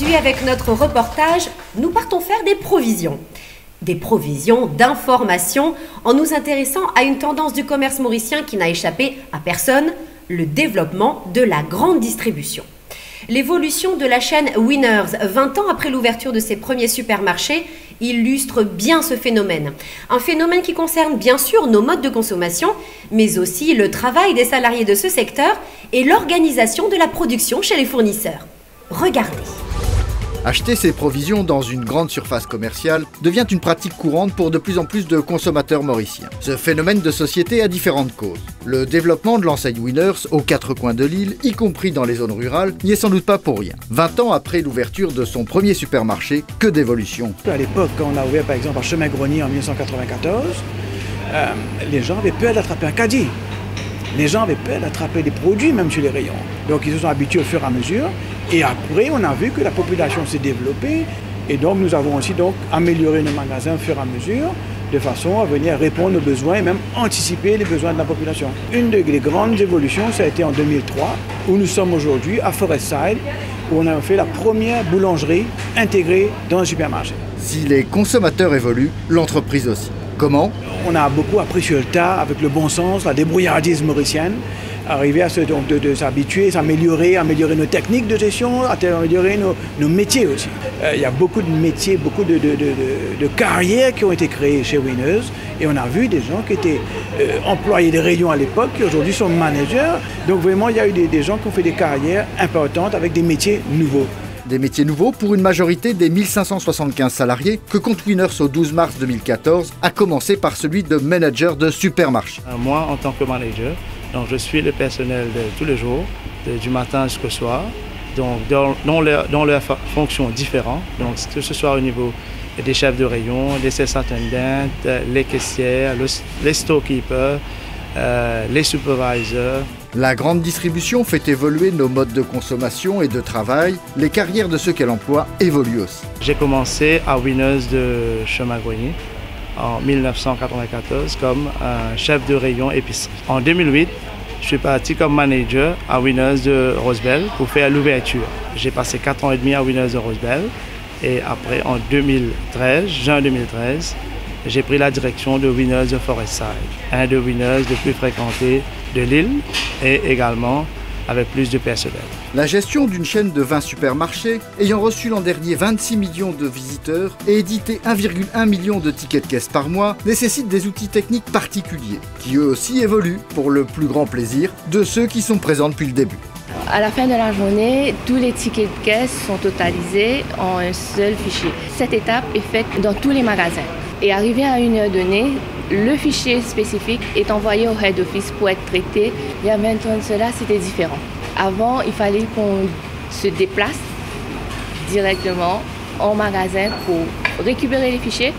poursuit avec notre reportage. Nous partons faire des provisions. Des provisions d'informations en nous intéressant à une tendance du commerce mauricien qui n'a échappé à personne, le développement de la grande distribution. L'évolution de la chaîne Winners, 20 ans après l'ouverture de ses premiers supermarchés, illustre bien ce phénomène. Un phénomène qui concerne bien sûr nos modes de consommation, mais aussi le travail des salariés de ce secteur et l'organisation de la production chez les fournisseurs. Regardez. Acheter ses provisions dans une grande surface commerciale devient une pratique courante pour de plus en plus de consommateurs mauriciens. Ce phénomène de société a différentes causes. Le développement de l'enseigne Winners aux quatre coins de l'île, y compris dans les zones rurales, n'y est sans doute pas pour rien. 20 ans après l'ouverture de son premier supermarché, que d'évolution. À l'époque, quand on a ouvert par exemple à Chemin-Grenier en 1994, les gens avaient peur d'attraper un caddie. Les gens avaient peur d'attraper des produits même sur les rayons. Donc ils se sont habitués au fur et à mesure. Et après, on a vu que la population s'est développée. Et donc nous avons aussi amélioré nos magasins au fur et à mesure, de façon à venir répondre aux besoins et même anticiper les besoins de la population. Une des grandes évolutions, ça a été en 2003, où nous sommes aujourd'hui à Forestside, où on a fait la première boulangerie intégrée dans un supermarché. Si les consommateurs évoluent, l'entreprise aussi. Comment? On a beaucoup appris sur le tas avec le bon sens, la débrouillardise mauricienne, arriver à de s'habituer, améliorer nos techniques de gestion, améliorer nos métiers aussi. Il y a beaucoup de métiers, beaucoup de carrières qui ont été créées chez Winners et on a vu des gens qui étaient employés des rayons à l'époque qui aujourd'hui sont managers. Donc vraiment, il y a eu des gens qui ont fait des carrières importantes avec des métiers nouveaux. Des métiers nouveaux pour une majorité des 1575 salariés que compte Winners au 12 mars 2014, à commencer par celui de manager de supermarché. Moi, en tant que manager, donc je suis le personnel de tous les jours, du matin jusqu'au soir, donc dans leurs fonctions différentes, donc que ce soit au niveau des chefs de rayon, des sales attendants, les caissières, les storekeepers, les supervisors. La grande distribution fait évoluer nos modes de consommation et de travail. Les carrières de ceux qu'elle emploie évoluent aussi. J'ai commencé à Winners de Chemin-Grenier en 1994 comme chef de rayon épicerie. En 2008, je suis parti comme manager à Winners de Rosebel pour faire l'ouverture. J'ai passé 4 ans et demi à Winners de Rosebel et après en 2013, juin 2013, j'ai pris la direction de Winners de Forestside, un de Winners les plus fréquentés de l'île et également avec plus de personnel. La gestion d'une chaîne de 20 supermarchés, ayant reçu l'an dernier 26 millions de visiteurs et édité 1,1 million de tickets de caisse par mois, nécessite des outils techniques particuliers, qui eux aussi évoluent pour le plus grand plaisir de ceux qui sont présents depuis le début. À la fin de la journée, tous les tickets de caisse sont totalisés en un seul fichier. Cette étape est faite dans tous les magasins. Et arrivé à une heure donnée, le fichier spécifique est envoyé au head office pour être traité. Il y a 20 ans de cela, c'était différent. Avant, il fallait qu'on se déplace directement en magasin pour récupérer les fichiers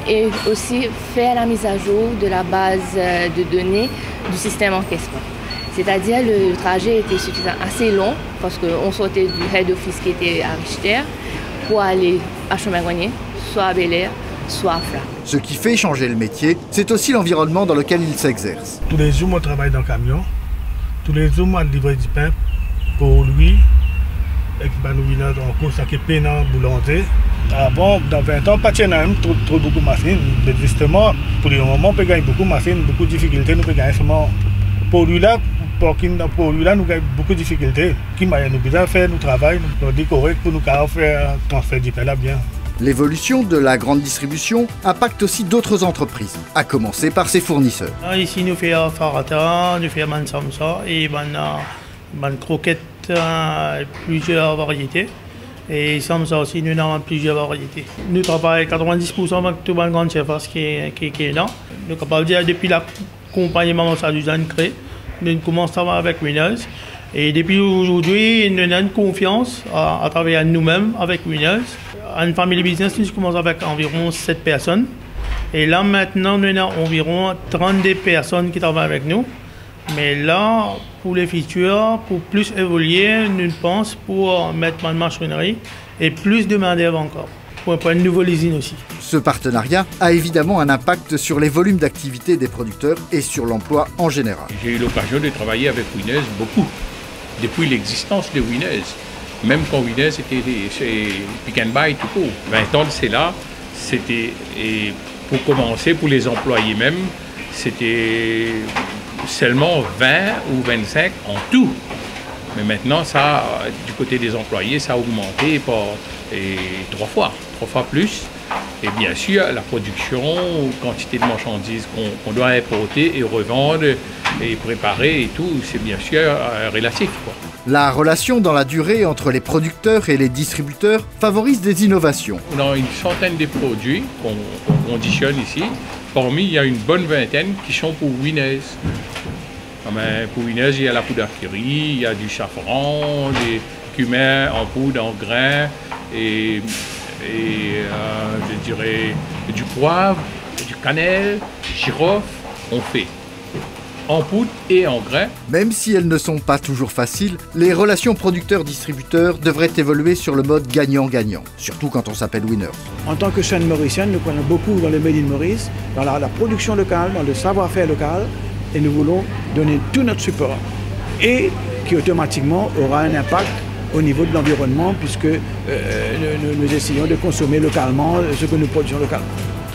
et aussi faire la mise à jour de la base de données du système encaissement. C'est-à-dire le trajet était assez long parce qu'on sortait du head office qui était à Richter pour aller à Chemin-Grenier, soit à Bel Air, soit à Fla. Ce qui fait changer le métier, c'est aussi l'environnement dans lequel il s'exerce. Tous les jours, on travaille dans le camion. Tous les jours, on livre du pain pour lui. Et puis, nous venons en cours, ça qui est pénal, boulanger. Avant, dans 20 ans, pas de même, trop beaucoup de machines. Mais justement, pour le moment, on peut gagner beaucoup de machines, beaucoup de difficultés. Nous pouvons gagner seulement pour lui-là. Pour lui-là, nous avons beaucoup de difficultés. Qui m'a nous besoin faire, nous travaillons, nous dit correct pour nous faire transfert du pain là bien. L'évolution de la grande distribution impacte aussi d'autres entreprises, à commencer par ses fournisseurs. Ici, nous faisons Farata, nous faisons Samsa et croquettes, plusieurs variétés. Et Samsa aussi, nous avons plusieurs variétés. Nous travaillons 90% avec toute la grande surface qui est là. Nous sommes capables de dire depuis la compagnie Maman Saduzan créée, nous commençons avec Winners. Et depuis aujourd'hui, nous avons confiance à travailler nous-mêmes avec Winners. En family business, nous commençons avec environ 7 personnes. Et là, maintenant, nous avons environ 32 personnes qui travaillent avec nous. Mais là, pour les futurs, pour plus évoluer, nous pensons pour mettre en machinerie et plus de main-d'œuvre encore. Pour une nouvelle usine aussi. Ce partenariat a évidemment un impact sur les volumes d'activité des producteurs et sur l'emploi en général. J'ai eu l'occasion de travailler avec Winners beaucoup, depuis l'existence de Winners. Même quand Winners était chez Pick and Buy tout court. 20 ans de cela, c'était, et pour commencer, pour les employés même, c'était seulement 20 ou 25 en tout. Mais maintenant, ça, du côté des employés, ça a augmenté par 3 fois plus. Et bien sûr, la production, quantité de marchandises qu'on doit importer et revendre et préparer et tout, c'est bien sûr relatif, quoi. La relation dans la durée entre les producteurs et les distributeurs favorise des innovations. On a une centaine de produits qu'on conditionne ici. Parmi, il y a une bonne vingtaine qui sont pour Winners. Pour Winners, il y a la poudre curry, il y a du safran, des cumin en poudre, en grains, et je dirais du poivre, du cannelle, du girofle, on fait en poudre et en grains. Même si elles ne sont pas toujours faciles, les relations producteurs-distributeurs devraient évoluer sur le mode gagnant-gagnant, surtout quand on s'appelle Winners. En tant que chaîne mauricienne, nous prenons beaucoup dans le Made in Maurice, dans la production locale, dans le savoir-faire local, et nous voulons donner tout notre support, et qui automatiquement aura un impact au niveau de l'environnement, puisque nous essayons de consommer localement ce que nous produisons localement.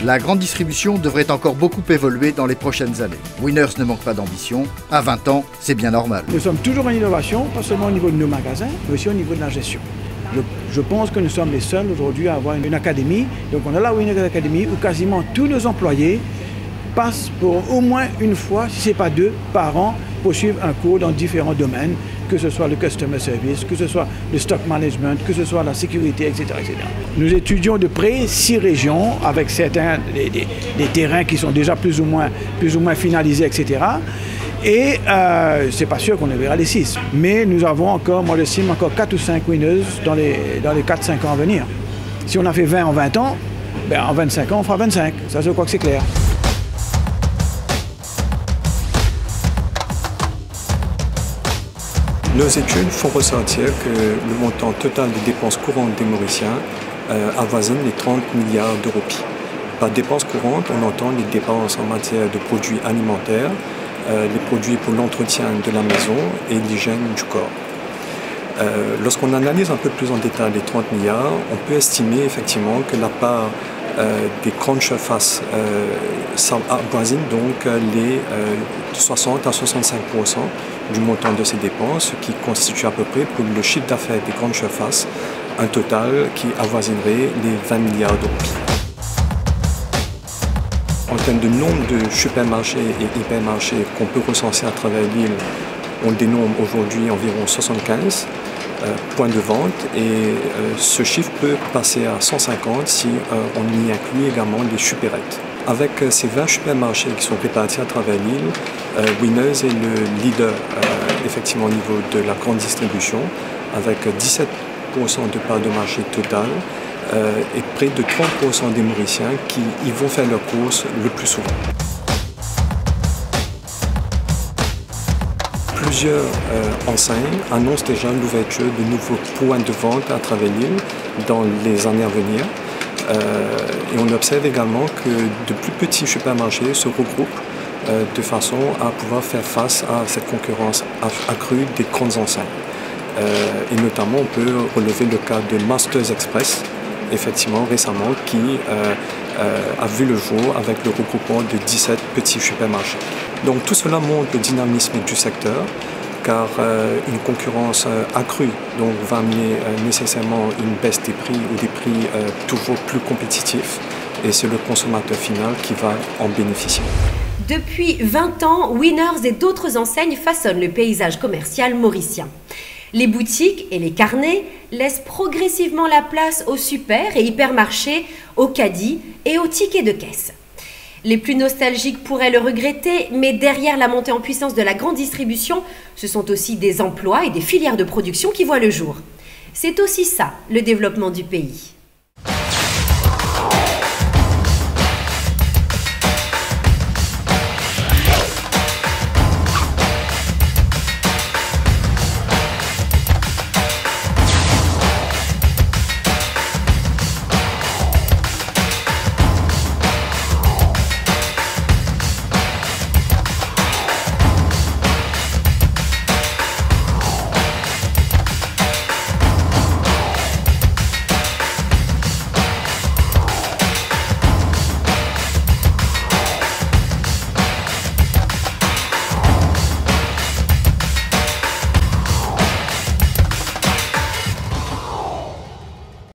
La grande distribution devrait encore beaucoup évoluer dans les prochaines années. Winners ne manque pas d'ambition. À 20 ans, c'est bien normal. Nous sommes toujours en innovation, pas seulement au niveau de nos magasins, mais aussi au niveau de la gestion. Je pense que nous sommes les seuls aujourd'hui à avoir une académie. Donc on a la Winners Academy où quasiment tous nos employés passent pour au moins une fois, si ce n'est pas 2, par an, pour suivre un cours dans différents domaines, que ce soit le customer service, que ce soit le stock management, que ce soit la sécurité, etc. etc. Nous étudions de près 6 régions avec certains des terrains qui sont déjà plus ou moins finalisés, etc. Et c'est pas sûr qu'on le verra les 6. Mais nous avons encore, moi j'estime, encore 4 ou 5 winners dans les 4-5 ans à venir. Si on a fait 20 en 20 ans, ben en 25 ans on fera 25. Ça je crois que c'est clair. Nos études font ressentir que le montant total des dépenses courantes des Mauriciens avoisine les 30 milliards d'euros. Par dépenses courantes, on entend les dépenses en matière de produits alimentaires, les produits pour l'entretien de la maison et l'hygiène du corps. Lorsqu'on analyse un peu plus en détail les 30 milliards, on peut estimer effectivement que la part des grandes surfaces avoisine donc les 60 à 65% du montant de ces dépenses, ce qui constitue à peu près pour le chiffre d'affaires des grandes surfaces un total qui avoisinerait les 20 milliards d'euros. En termes de nombre de supermarchés et hypermarchés qu'on peut recenser à travers l'île, on dénombre aujourd'hui environ 75 points de vente et ce chiffre peut passer à 150 si on y inclut également les supérettes. Avec ces 20 supermarchés qui sont répartis à travers l'île, Winners est le leader effectivement au niveau de la grande distribution avec 17% de part de marché totale et près de 30% des Mauriciens qui y vont faire leurs courses le plus souvent. Plusieurs enseignes annoncent déjà l'ouverture de nouveaux points de vente à travers l'île dans les années à venir. Et on observe également que de plus petits supermarchés se regroupent de façon à pouvoir faire face à cette concurrence accrue des grandes enseignes. Et notamment, on peut relever le cas de Masters Express, effectivement récemment, qui a vu le jour avec le regroupement de 17 petits supermarchés. Donc tout cela montre le dynamisme du secteur, car une concurrence accrue donc, va amener nécessairement une baisse des prix ou des prix toujours plus compétitifs, et c'est le consommateur final qui va en bénéficier. Depuis 20 ans, Winners et d'autres enseignes façonnent le paysage commercial mauricien. Les boutiques et les carnets laissent progressivement la place aux super et hypermarchés, aux caddies et aux tickets de caisse. Les plus nostalgiques pourraient le regretter, mais derrière la montée en puissance de la grande distribution, ce sont aussi des emplois et des filières de production qui voient le jour. C'est aussi ça, le développement du pays.